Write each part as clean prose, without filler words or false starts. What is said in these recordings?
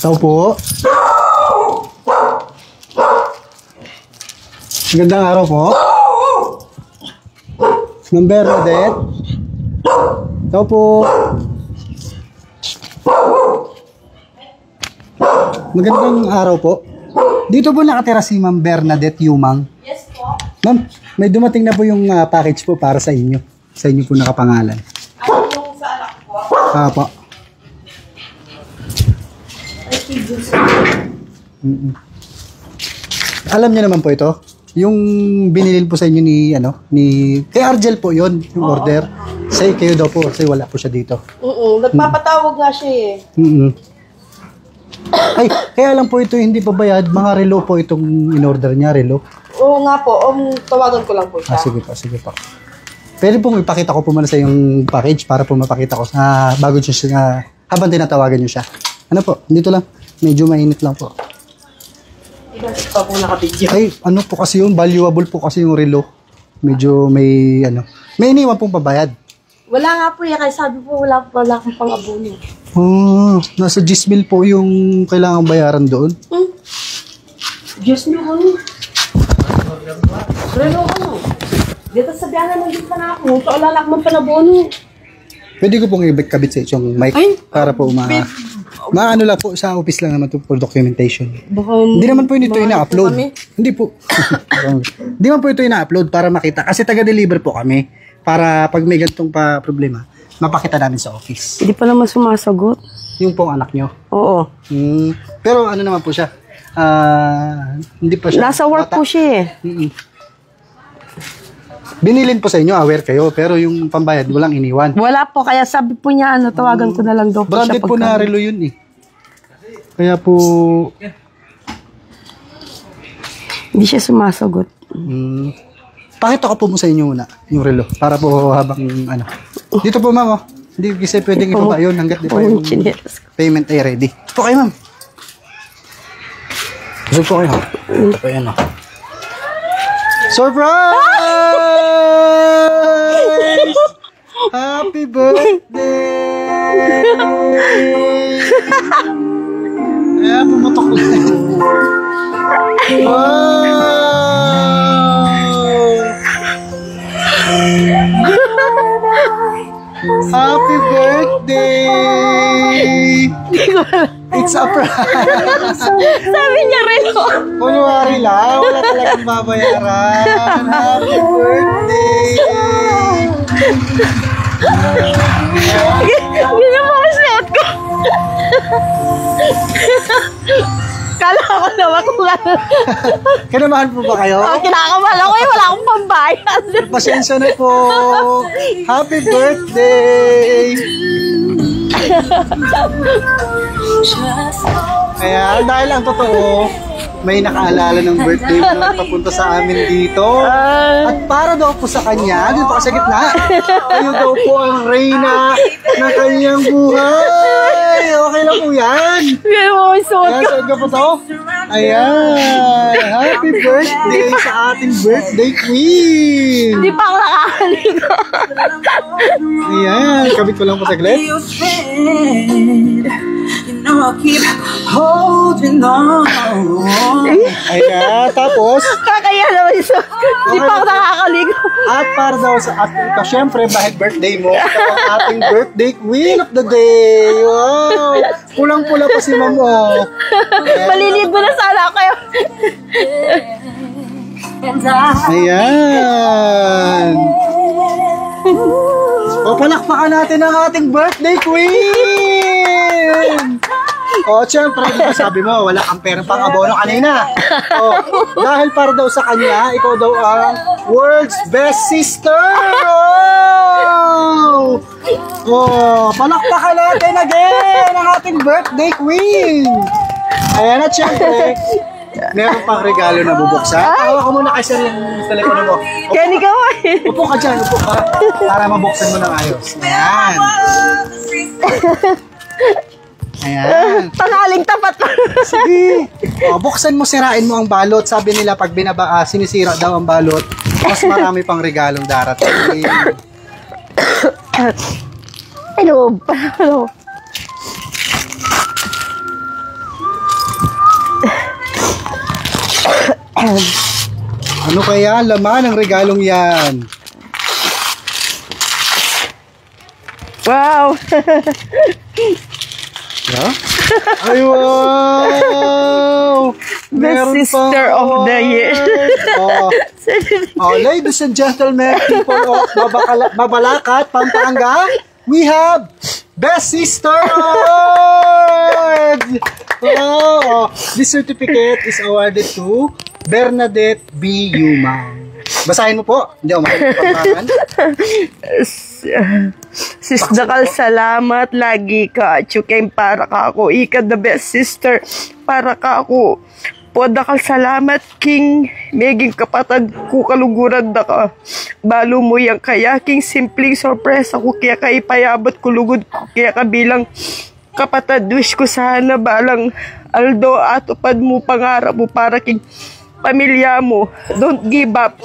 Tao po. Magandang araw po. Ma'am Bernadette. Tao po. Magandang araw po. Dito po nakatira si Ma'am Bernadette Yumang. Yes po. Ma'am, may dumating na po yung package po para sa inyo. Sa inyo po nakapangalan. Ano yung sa anak po? Po. Alam niyo naman po ito. Yung binilil po sa inyo ni kay Argel po yon yung order. Say kayo daw po kasi wala po siya dito. Nagpapatawag nga siya Ay, kaya lang po ito hindi pa bayad. Mga relo po itong in-order niya, relo. Oo nga po, tawagan ko lang po siya. Sige po. Pwede pong ipakita ko po muna sa yung package para po mapakita ko bago siya habang tinatawagan niyo siya. Ano po, dito lang. Medyo mainit lang po. Pa po nakapidyo. Ay, ano po kasi yung valuable po kasi yung relo. Medyo may iniwan pong pabayad. Wala nga po kaya sabi po wala akong pang-abono. Nasa 10,000 po yung kailangang bayaran doon. Diyos niyo ano? Relo ano? Dito sa biyanan nandito pa na ako. Wala lang akong pang-abono. Pwede ko pong ibig-kabit sa yung mic para po maano lang po, sa office lang naman to for documentation. Hindi naman po ito ina-upload. Hindi po. Hindi naman po ito ina-upload para makita. Kasi taga-deliver po kami. Para pag may ganitong problema, mapakita namin sa office. Hindi pa naman sumasagot. Yung pong anak nyo? Oo. Pero ano naman po siya? Hindi pa siya. Nasa work po siya Binilin po sa inyo, aware kayo. Pero yung pambayad, walang iniwan. Wala po, kaya sabi po niya, tawagan ko na lang daw po branded siya. Po na relo yun Kaya po... Hindi siya sumasagot. Pakita ko po mo sa inyo una, yung relo. Para po habang Dito po ma'am, Hindi kasi pwedeng ibaba yun hanggat di pa yung payment ay ready. Ito kayo ma'am. Gusto po kayo. Ito po yan Surprise! Happy birthday! Ayan, pumutok na. Wow! Happy birthday! It's a prize! Sabi niya rin Kunwari lang, wala talagang babayaran. Happy birthday! Ganyan mo ang suot ko. Kala ko naman kung ano. Kinamahan po ba kayo? Kinakabahan ako wala akong pambayad. Pasensya na po. Happy birthday! Kaya dahil ang totoo, may nakaalala ng birthday mo na papunta sa amin dito. At para daw po sa kanya, dito pa sa gitna, kayo daw po ang reyna ng kanyang buhay. Okay lang po yan. Ganyan mo ang suot Ayan, ko. suot ka po to. Ayan. Happy birthday sa ating birthday queen. Hindi pa ako nakakaligo. Ayan. Kabit ko lang po saglit. I'll keep holding on. Ayan. Tapos, Kakaya naman yung suot ko. Hindi pa ako nakakaligo. at para daw sa ating, syempre, dahil birthday mo, ito ang ating birthday queen of the day. Wow! Pulang-pula pa si ma'am mo. Malilid mo na sana ako kayo. Ayan. O, palakpakan natin ang ating birthday queen! O, syempre, diba sabi mo, wala kang perang pang abono kanina. O, dahil para daw sa kanya, ikaw daw ang world's best sister! Oh! O, palakpakan natin again ang ating birthday queen! Ayan at syempre, meron pang regalo na bubuksan. Tawa ko muna kasi yung telepono mo. Kaya ni ka Upo ka dyan, upo ka. Para mabuksan mo ng ayos. Ayan. Ayan. Tangaling tapat pa. Sige. O, buksan mo, sirain mo ang balot. Sabi nila pag sinisira daw ang balot, mas marami pang regalong darating. Hello. Hello. Ano kaya laman ng regalong yan? Wow! Yeah? Ay, wow! Best sister of the year. Ladies and gentlemen, people of Mabalacat, Pampanga, we have Best Sister Award! Wow! This certificate is awarded to Bernadette B. Yumang. Basahin mo po. Hindi ako makikipagpapan. Sis Dakal, salamat. Lagi ka. Tsuking para ka ako. Ika the best sister. Para ka ako. Po Dakal, salamat. King, meging kapatid ko kaluguran da ka. Balo mo yang kaya. King, simpleng sorpresa ko. Kaya ka ipayabot ko lugod ko. Kaya ka bilang kapatid. Wish ko sana balang Aldo at upad mo pangarap mo para king pamilya mo. Don't give up.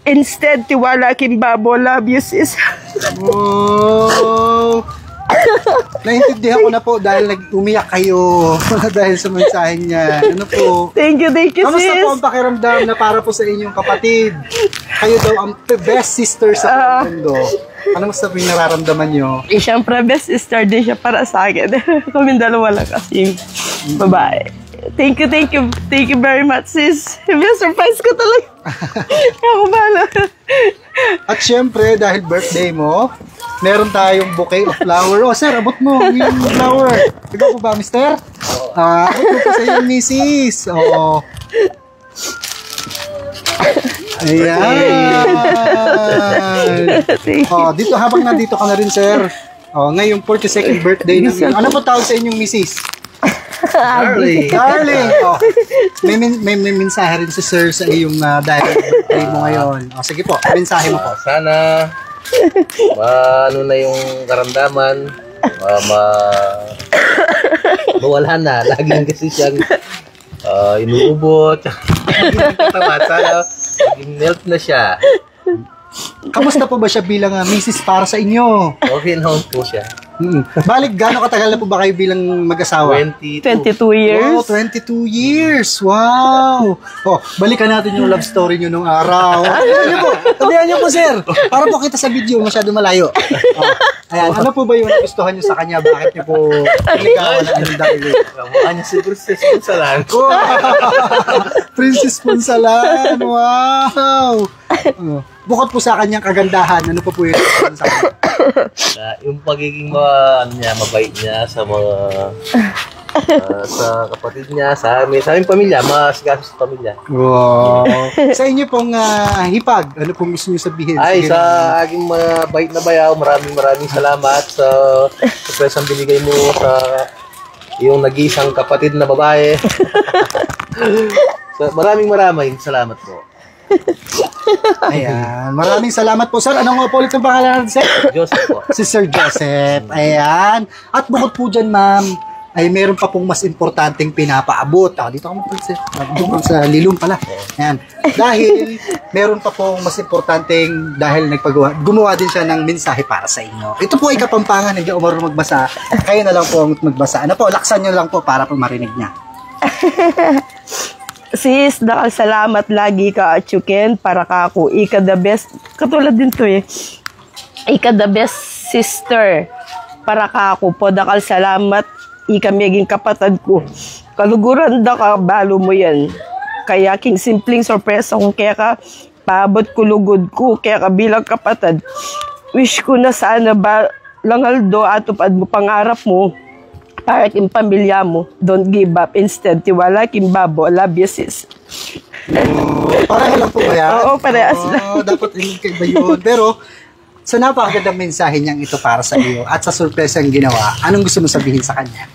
Instead, tiwala king babo. Love you, sis. Wow! Naintindihan ko na po dahil umiyak kayo dahil sa mensahe niya. Ano po? Thank you, sis. Kamusta po ang pakiramdam na para po sa inyong kapatid? Kayo daw ang best sister sa mundo. Ano mas sabi nararamdaman nyo? Siyempre, best sister din siya para sa akin. Kaming dalawa lang kasi babae. Thank you very much, sis. Surprise ko talaga. Ako bala. At syempre, dahil birthday mo, meron tayong bouquet of flower. Oh, sir, abot mo yung flower. Ikaw po ba, mister? Abot mo po sa iyo, misis. Oo. Ayan. Oh, dito, habang nandito ka na rin, sir. Oh, ngayong 42nd birthday namin. Ano po tawag sa inyong misis? Darling. Oh, may mensahe rin si sir sa iyong dahil birthday mo ngayon. Oh, sige po, mensahe mo po. Sana ano na yung karamdaman, mawala na. Laging kasi siyang inuubot. Sana maging melt na siya. Kamusta po ba siya bilang misis para sa inyo? Okay naman po siya. Balik, gano'ng katagal na po ba kayo bilang mag-asawa? 22 years. Wow, 22 years. Wow. Oh, balikan natin yung love story nyo nung araw. Tabihan nyo po, sir. Para po kita sa video, masyado malayo. Ayan, ano po ba yung nagustuhan nyo sa kanya? Bakit nyo po niligawan ang inyong dahil? Mukha niya si Princess Punsalan. Princess Punsalan. Wow. Bukod po sa kanyang kagandahan, ano pa po yung sa kanya? Yung pagiging mabait niya sa mga sa kapatid niya, sa aming pamilya, masigaso sa pamilya. Wow. Sa inyo pong hipag, ano pong gusto niyo sabihin? Ay, sa aking mabait na bayaw, maraming salamat sa presang binigay mo sa iyong nag-iisang kapatid na babae. So, maraming salamat po. Ayan. Maraming salamat po, sir. Anong po ulit ang pangalan natin, sir? Joseph po. Si Sir Joseph. Ayan. At bukod po dyan, ma'am, ay meron pa pong mas importanteng pinapaabot. Dito ako po, sir. Doon sa lilong pala. Ayan. Dahil meron pa pong mas importanteng dahil gumawa din siya ng mensahe para sa inyo. Ito po ay Kapampangan. Hindi ako marunong magbasa. Kayo na lang po ang magbasa. Ano po, laksan nyo lang po para po marinig niya. Sis, Dakal, salamat. Lagi ka atsukin para ka ako. Ika the best. Katulad din to eh. Ika the best sister para ka ako. Po, Dakal, salamat. Ika meging kapatid ko. Kaluguran da ka, balo mo yan. Kaya king simpleng sorpresa kung kaya ka paabot ko lugod ko. Kaya ka bilang kapatid. Wish ko na sana ba langaldo at upad mo pangarap mo. Para kin pamilya mo, don't give up. Instead, tiwala kin babo. Love you, sis. Pareho lang po ba yan? Oo, parehas lang. Dapat iba yun. Pero, sa napakagandang mensahe niyang ito para sa iyo at sa surpresang ginawa, anong gusto mo sabihin sa kanya?